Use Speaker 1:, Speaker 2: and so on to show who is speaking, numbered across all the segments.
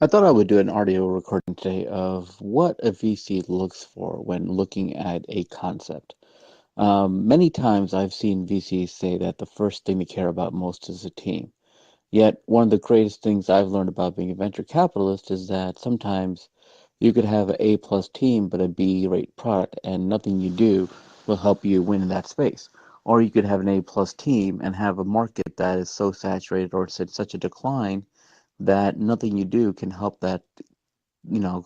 Speaker 1: I thought I would do an audio recording today of what a VC looks for when looking at a concept. Many times I've seen VCs say that the first thing they care about most is a team. Yet, one of the greatest things I've learned about being a venture capitalist is that sometimes you could have an A plus team but a B rate product, and nothing you do will help you win in that space. Or you could have an A plus team and have a market that is so saturated or it's in such a decline that nothing you do can help that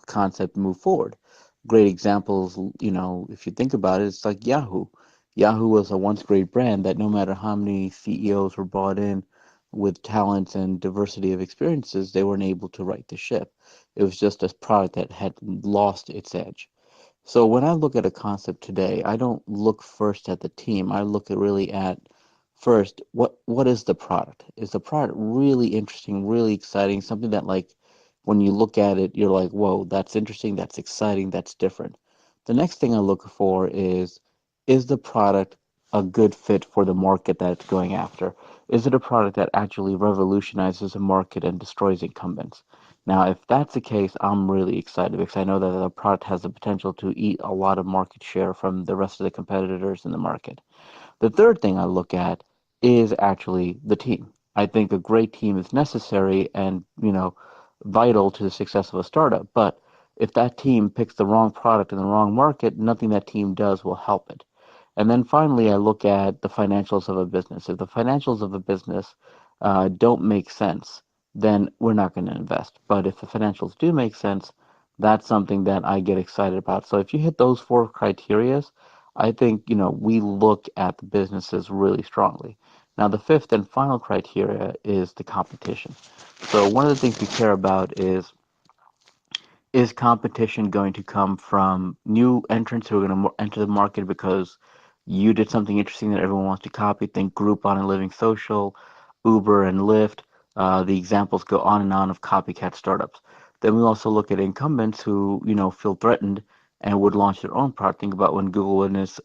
Speaker 1: concept move forward. Great examples, if you think about it, it's like Yahoo. Yahoo was a once great brand that no matter how many CEOs were brought in with talents and diversity of experiences, they weren't able to right the ship. It was just a product that had lost its edge. So when I look at a concept today, I don't look first at the team. I look at really at first what is the product? Is the product really interesting, really exciting, something that like when you look at it, you're like, whoa, that's interesting, that's exciting, that's different. The next thing I look for is the product a good fit for the market that it's going after? Is it a product that actually revolutionizes a market and destroys incumbents? Now, if that's the case, I'm really excited because I know that the product has the potential to eat a lot of market share from the rest of the competitors in the market. The third thing I look at is actually the team. I think a great team is necessary and, vital to the success of a startup. But if that team picks the wrong product in the wrong market, nothing that team does will help it. And then finally, I look at the financials of a business. If the financials of a business don't make sense, then we're not going to invest. But if the financials do make sense, that's something that I get excited about. So if you hit those four criterias, I think, we look at the businesses really strongly. Now, the fifth and final criteria is the competition. So one of the things we care about is competition going to come from new entrants who are going to enter the market because you did something interesting that everyone wants to copy? Think Groupon and Living Social, Uber and Lyft. The examples go on and on of copycat startups. Then we also look at incumbents who, feel threatened and would launch their own product. Think about when Google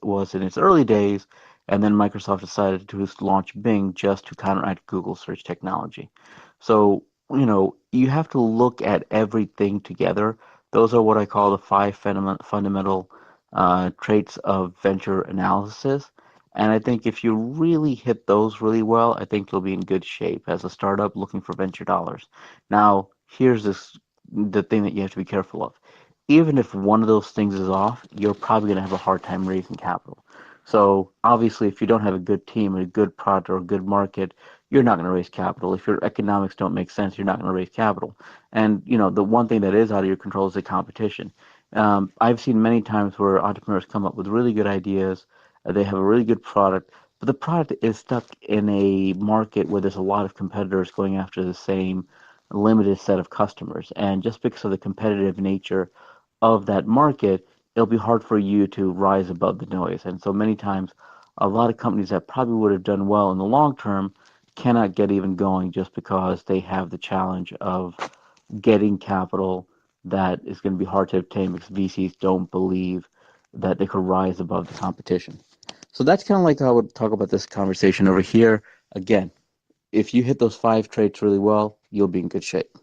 Speaker 1: was in its early days, and then Microsoft decided to launch Bing just to counteract Google search technology. So, you have to look at everything together. Those are what I call the five fundamental traits of venture analysis. And I think if you really hit those really well, I think you'll be in good shape as a startup looking for venture dollars. Now, here's the thing that you have to be careful of. Even if one of those things is off, you're probably going to have a hard time raising capital. So obviously, if you don't have a good team and a good product or a good market, you're not going to raise capital. If your economics don't make sense, you're not going to raise capital. And the one thing that is out of your control is the competition. I've seen many times where entrepreneurs come up with really good ideas, they have a really good product, but the product is stuck in a market where there's a lot of competitors going after the same limited set of customers. And just because of the competitive nature of that market, it'll be hard for you to rise above the noise. And so many times, a lot of companies that probably would have done well in the long term cannot get even going just because they have the challenge of getting capital that is going to be hard to obtain because VCs don't believe that they could rise above the competition. So that's kind of like how I would talk about this conversation over here. Again, if you hit those five traits really well, you'll be in good shape.